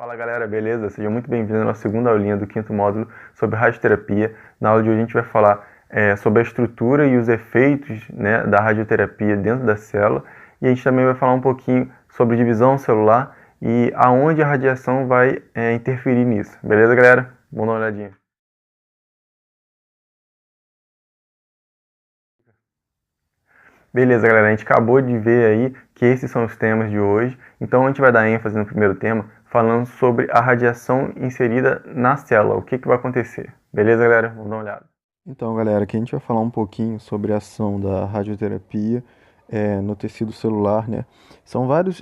Fala galera, beleza? Sejam muito bem-vindos à nossa segunda aulinha do quinto módulo sobre radioterapia. Na aula de hoje a gente vai falar sobre a estrutura e os efeitos, né, da radioterapia dentro da célula, e a gente também vai falar um pouquinho sobre divisão celular e aonde a radiação vai interferir nisso. Beleza, galera? Vamos dar uma olhadinha. Beleza, galera, a gente acabou de ver aí que esses são os temas de hoje, então a gente vai dar ênfase no primeiro tema, falando sobre a radiação inserida na célula, o que vai acontecer. Beleza, galera? Vamos dar uma olhada. Então, galera, aqui a gente vai falar um pouquinho sobre a ação da radioterapia no tecido celular, né? São vários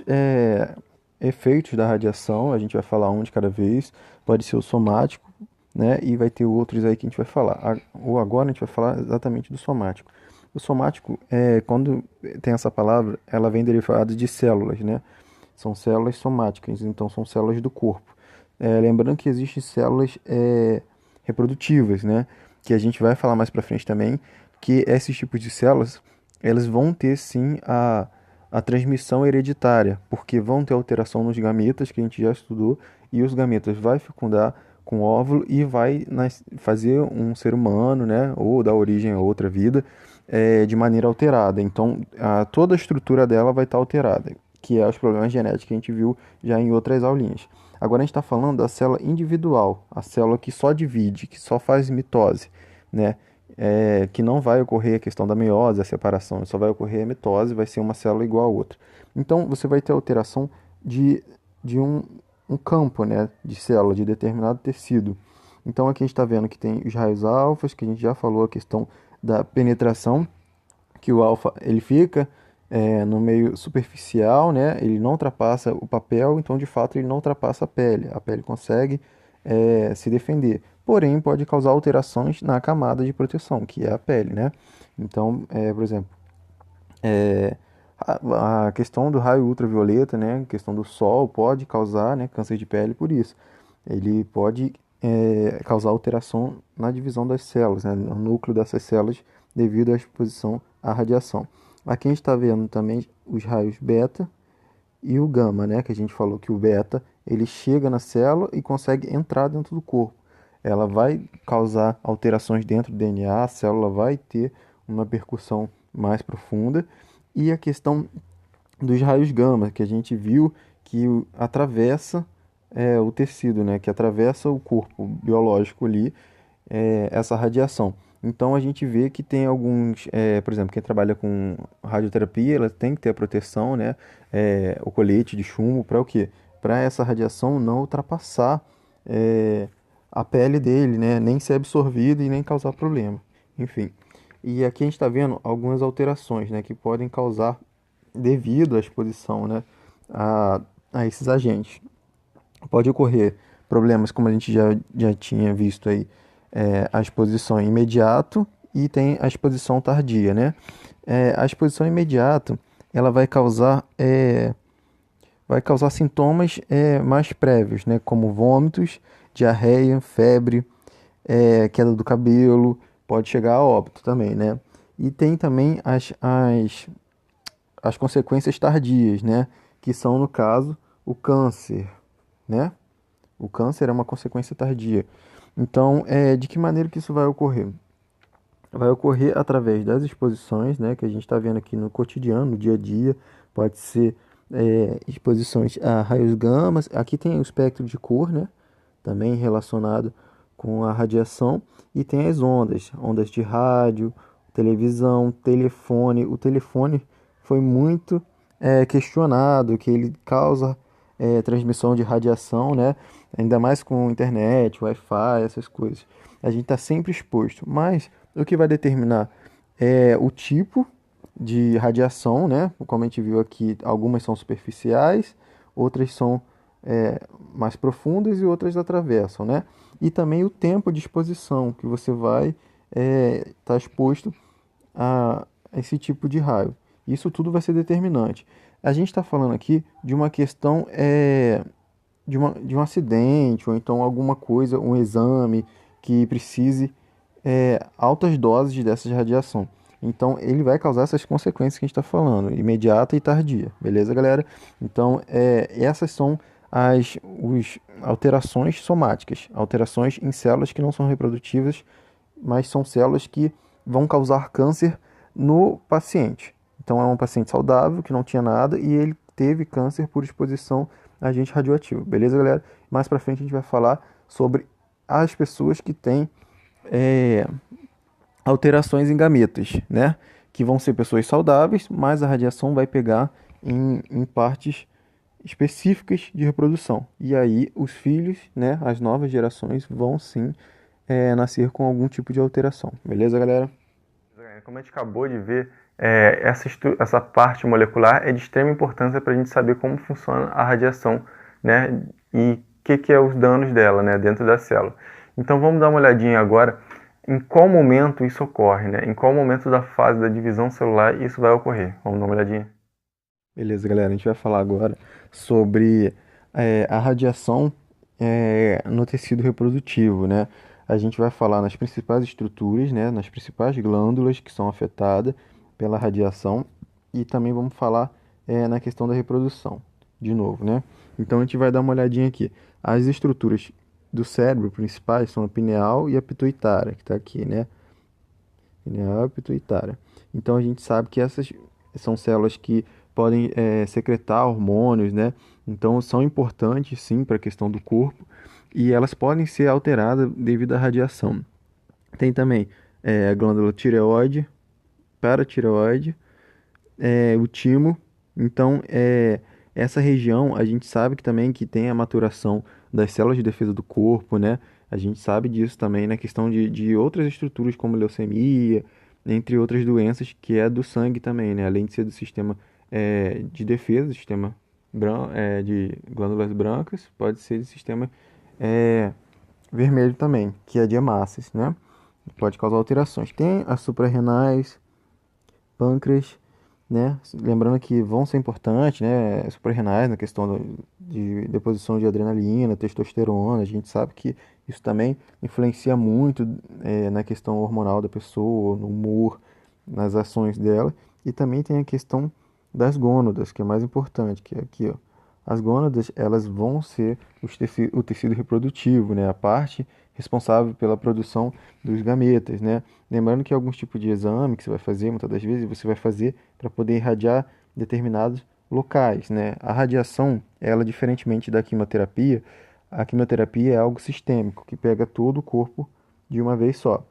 efeitos da radiação, a gente vai falar um de cada vez, pode ser o somático, né? E vai ter outros aí que a gente vai falar. Ou agora a gente vai falar exatamente do somático. O somático, quando tem essa palavra, ela vem derivada de células, né? São células somáticas, então são células do corpo. Lembrando que existem células reprodutivas, né? Que a gente vai falar mais para frente também, que esses tipos de células, elas vão ter sim a transmissão hereditária, porque vão ter alteração nos gametas, que a gente já estudou, e os gametas vai fecundar com óvulo e vai fazer um ser humano, né, ou dar origem a outra vida, de maneira alterada. Então, toda a estrutura dela vai estar alterada, que é os problemas genéticos que a gente viu já em outras aulinhas. Agora a gente está falando da célula individual, a célula que só divide, que só faz mitose, né? Que não vai ocorrer a questão da meiose, a separação, só vai ocorrer a mitose, vai ser uma célula igual a outra. Então você vai ter alteração de um campo, né, de célula, de determinado tecido. Então aqui a gente está vendo que tem os raios alfas, que a gente já falou a questão da penetração, que o alfa ele fica no meio superficial, né? Ele não ultrapassa o papel, então de fato ele não ultrapassa a pele. A pele consegue se defender, porém pode causar alterações na camada de proteção, que é a pele, né? Então, por exemplo, é, a questão do raio ultravioleta, né? A questão do sol pode causar, né, câncer de pele por isso. Ele pode causar alteração na divisão das células, né, no núcleo dessas células devido à exposição à radiação. Aqui a gente está vendo também os raios beta e o gama, né, que a gente falou que o beta ele chega na célula e consegue entrar dentro do corpo. Ela vai causar alterações dentro do DNA, a célula vai ter uma percussão mais profunda. E a questão dos raios gama, que a gente viu que atravessa o tecido, né, que atravessa o corpo biológico ali, essa radiação. Então a gente vê que tem alguns, por exemplo, quem trabalha com radioterapia, ela tem que ter a proteção, né, o colete de chumbo, para o quê? Para essa radiação não ultrapassar a pele dele, né, nem ser absorvida e nem causar problema. Enfim. E aqui a gente está vendo algumas alterações, né, que podem causar devido à exposição, né, a esses agentes. Pode ocorrer problemas, como a gente já tinha visto aí, a exposição imediato e tem a exposição tardia, né? A exposição imediata, ela vai causar sintomas mais prévios, né? Como vômitos, diarreia, febre, queda do cabelo, pode chegar a óbito também, né? E tem também as consequências tardias, né? Que são, no caso, o câncer, né? O câncer é uma consequência tardia. Então, de que maneira que isso vai ocorrer? Vai ocorrer através das exposições, né, que a gente está vendo aqui no cotidiano, no dia a dia. Pode ser exposições a raios gamas. Aqui tem o espectro de cor, né, também relacionado com a radiação. E tem as ondas, ondas de rádio, televisão, telefone. O telefone foi muito questionado, que ele causa transmissão de radiação, né? Ainda mais com internet, Wi-Fi, essas coisas. A gente está sempre exposto. Mas o que vai determinar é o tipo de radiação, né? Como a gente viu aqui, algumas são superficiais, outras são mais profundas e outras atravessam, né? E também o tempo de exposição que você vai estar exposto a esse tipo de raio. Isso tudo vai ser determinante. A gente está falando aqui de uma questão de um acidente, ou então alguma coisa, um exame que precise altas doses dessas radiação. Então, ele vai causar essas consequências que a gente está falando, imediata e tardia, beleza, galera? Então, essas são alterações somáticas, alterações em células que não são reprodutivas, mas são células que vão causar câncer no paciente. Então é um paciente saudável que não tinha nada e ele teve câncer por exposição a agente radioativo. Beleza, galera? Mais pra frente a gente vai falar sobre as pessoas que têm alterações em gametas, né? Que vão ser pessoas saudáveis, mas a radiação vai pegar em partes específicas de reprodução. E aí os filhos, né, as novas gerações vão sim nascer com algum tipo de alteração. Beleza, galera? Como a gente acabou de ver, essa parte molecular é de extrema importância para a gente saber como funciona a radiação, né, e o que é os danos dela, né, dentro da célula. Então vamos dar uma olhadinha agora em qual momento isso ocorre, né, em qual momento da fase da divisão celular isso vai ocorrer. Vamos dar uma olhadinha. Beleza, galera. A gente vai falar agora sobre a radiação no tecido reprodutivo, né? A gente vai falar nas principais estruturas, né? Nas principais glândulas que são afetadas pela radiação e também vamos falar na questão da reprodução, de novo, né? Então a gente vai dar uma olhadinha aqui. As estruturas do cérebro principais são a pineal e a pituitária, que está aqui, né? Pineal e pituitária. Então a gente sabe que essas são células que podem secretar hormônios, né? Então são importantes sim para a questão do corpo e elas podem ser alteradas devido à radiação. Tem também a glândula tireoide, paratireoide, o timo. Então essa região a gente sabe que também que tem a maturação das células de defesa do corpo, né? A gente sabe disso também na questão de outras estruturas como leucemia, entre outras doenças que é do sangue também, né? Além de ser do sistema de defesa, sistema de glândulas brancas, pode ser do sistema vermelho também, que é de hemácias, né? Pode causar alterações. Tem as suprarrenais, pâncreas, né? Lembrando que vão ser importantes, né? Suprarrenais na questão de deposição de adrenalina, testosterona. A gente sabe que isso também influencia muito na questão hormonal da pessoa, no humor, nas ações dela. E também tem a questão das gônadas, que é mais importante, que é aqui, ó. As gônadas, elas vão ser o tecido reprodutivo, né? A parte responsável pela produção dos gametas, né? Lembrando que alguns tipos de exame que você vai fazer, muitas das vezes, você vai fazer para poder irradiar determinados locais, né? A radiação, ela, diferentemente da quimioterapia, a quimioterapia é algo sistêmico, que pega todo o corpo de uma vez só.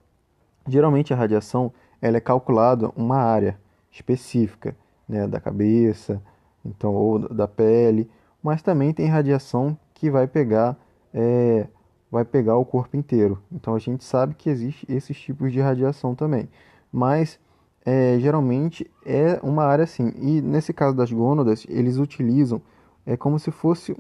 Geralmente a radiação, ela é calculada uma área específica, né? Da cabeça, então, ou da pele, mas também tem radiação que vai pegar o corpo inteiro. Então a gente sabe que existe esses tipos de radiação também, mas geralmente é uma área assim. E nesse caso das gônadas, eles utilizam como se fosse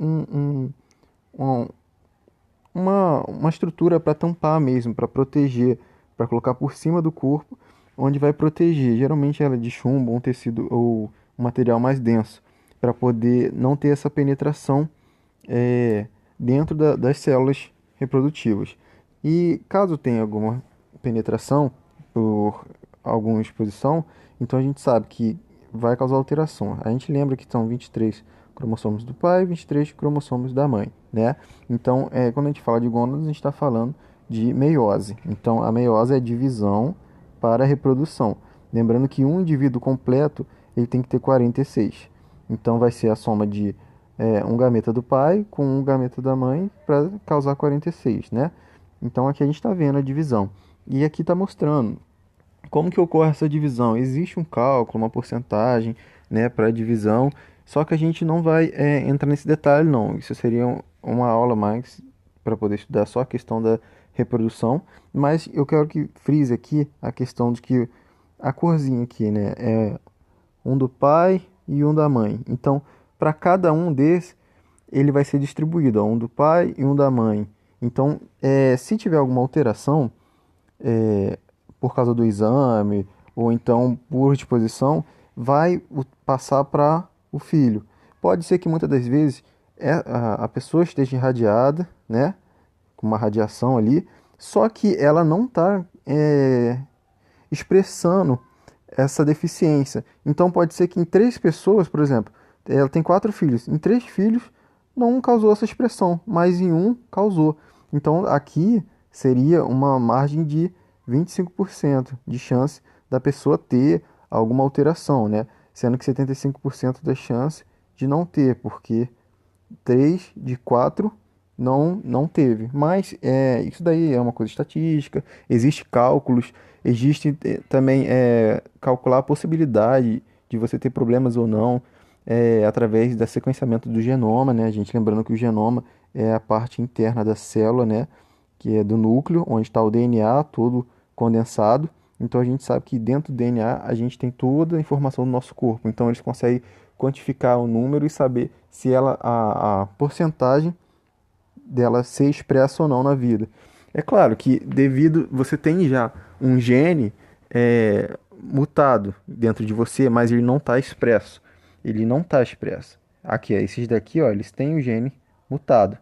uma estrutura para tampar mesmo, para proteger, para colocar por cima do corpo, onde vai proteger. Geralmente ela é de chumbo, um tecido ou um material mais denso, para poder não ter essa penetração dentro das células reprodutivas. E caso tenha alguma penetração por alguma exposição, então a gente sabe que vai causar alteração. A gente lembra que são 23 cromossomos do pai e 23 cromossomos da mãe, né? Então, quando a gente fala de gônadas, a gente está falando de meiose. Então, a meiose é a divisão para a reprodução. Lembrando que um indivíduo completo ele tem que ter 46. Então, vai ser a soma de um gameta do pai com um gameta da mãe para causar 46, né? Então, aqui a gente está vendo a divisão. E aqui está mostrando como que ocorre essa divisão. Existe um cálculo, uma porcentagem, né, para a divisão, só que a gente não vai entrar nesse detalhe, não. Isso seria uma aula mais para poder estudar só a questão da reprodução, mas eu quero que frise aqui a questão de que a corzinha aqui, né, é um do pai e um da mãe. Então, para cada um desses, ele vai ser distribuído, ó, um do pai e um da mãe. Então, se tiver alguma alteração, por causa do exame, ou então por disposição, vai passar para o filho. Pode ser que muitas das vezes a pessoa esteja irradiada, né, com uma radiação ali, só que ela não está expressando essa deficiência. Então pode ser que em 3 pessoas, por exemplo, ela tem 4 filhos, em 3 filhos não causou essa expressão, mas em um causou. Então aqui seria uma margem de 25% de chance da pessoa ter alguma alteração, né? Sendo que 75% da chance de não ter, porque 3 de 4 não teve. Mas isso daí é uma coisa estatística, existe cálculos, existe também calcular a possibilidade de você ter problemas ou não através do sequenciamento do genoma, né? A gente lembrando que o genoma é a parte interna da célula, né? Que é do núcleo, onde está o DNA todo condensado. Então a gente sabe que dentro do DNA a gente tem toda a informação do nosso corpo. Então eles conseguem quantificar o número e saber se a porcentagem dela ser expressa ou não na vida. É claro que devido você tem já um gene mutado dentro de você, mas ele não está expresso. Ele não está expresso. Aqui, esses daqui, ó, eles têm o gene mutado.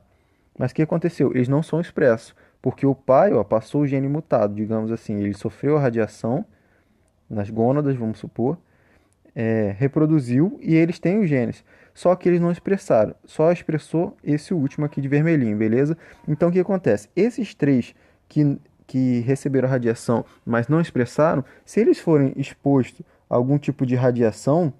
Mas o que aconteceu? Eles não são expressos, porque o pai, ó, passou o gene mutado, digamos assim, ele sofreu a radiação nas gônadas, vamos supor, reproduziu e eles têm os genes. Só que eles não expressaram, só expressou esse último aqui de vermelhinho, beleza? Então o que acontece? Esses três que receberam a radiação, mas não expressaram, se eles forem expostos a algum tipo de radiação,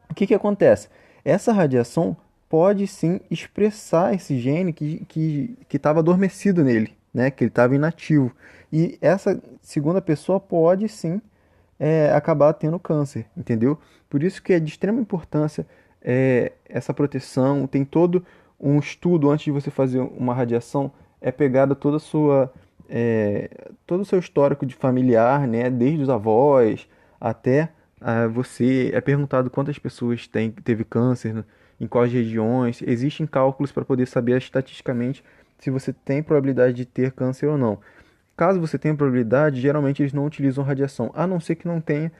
o que acontece? Essa radiação pode sim expressar esse gene que estava adormecido nele, né? Que ele estava inativo. E essa segunda pessoa pode sim acabar tendo câncer, entendeu? Por isso que é de extrema importância essa proteção. Tem todo um estudo antes de você fazer uma radiação, é pegada toda a sua, todo o seu histórico de familiar, né? Desde os avós até você, é perguntado quantas pessoas teve câncer, né, em quais regiões. Existem cálculos para poder saber estatisticamente se você tem probabilidade de ter câncer ou não. Caso você tenha probabilidade, geralmente eles não utilizam radiação, a não ser que não tenha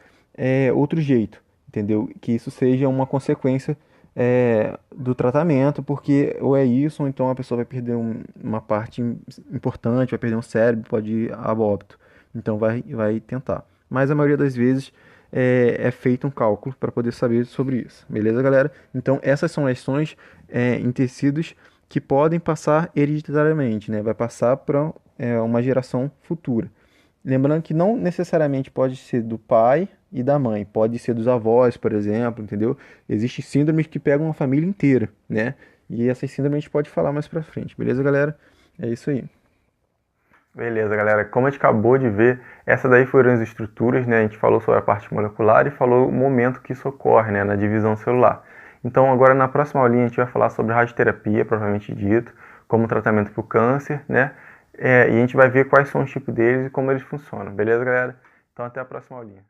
outro jeito, entendeu? Que isso seja uma consequência do tratamento, porque ou é isso, ou então a pessoa vai perder uma parte importante, vai perder um cérebro, pode ir a óbito. Então vai tentar. Mas a maioria das vezes é feito um cálculo para poder saber sobre isso. Beleza, galera? Então essas são lesões em tecidos que podem passar hereditariamente, né? Vai passar para uma geração futura. Lembrando que não necessariamente pode ser do pai e da mãe, pode ser dos avós, por exemplo, entendeu? Existem síndromes que pegam uma família inteira, né? E essas síndromes a gente pode falar mais pra frente, beleza, galera? É isso aí. Beleza, galera. Como a gente acabou de ver, essa daí foram as estruturas, né? A gente falou sobre a parte molecular e falou o momento que isso ocorre, né? Na divisão celular. Então, agora na próxima aulinha a gente vai falar sobre radioterapia, propriamente dito, como tratamento para o câncer, né? E a gente vai ver quais são os tipos deles e como eles funcionam. Beleza, galera? Então, até a próxima aulinha.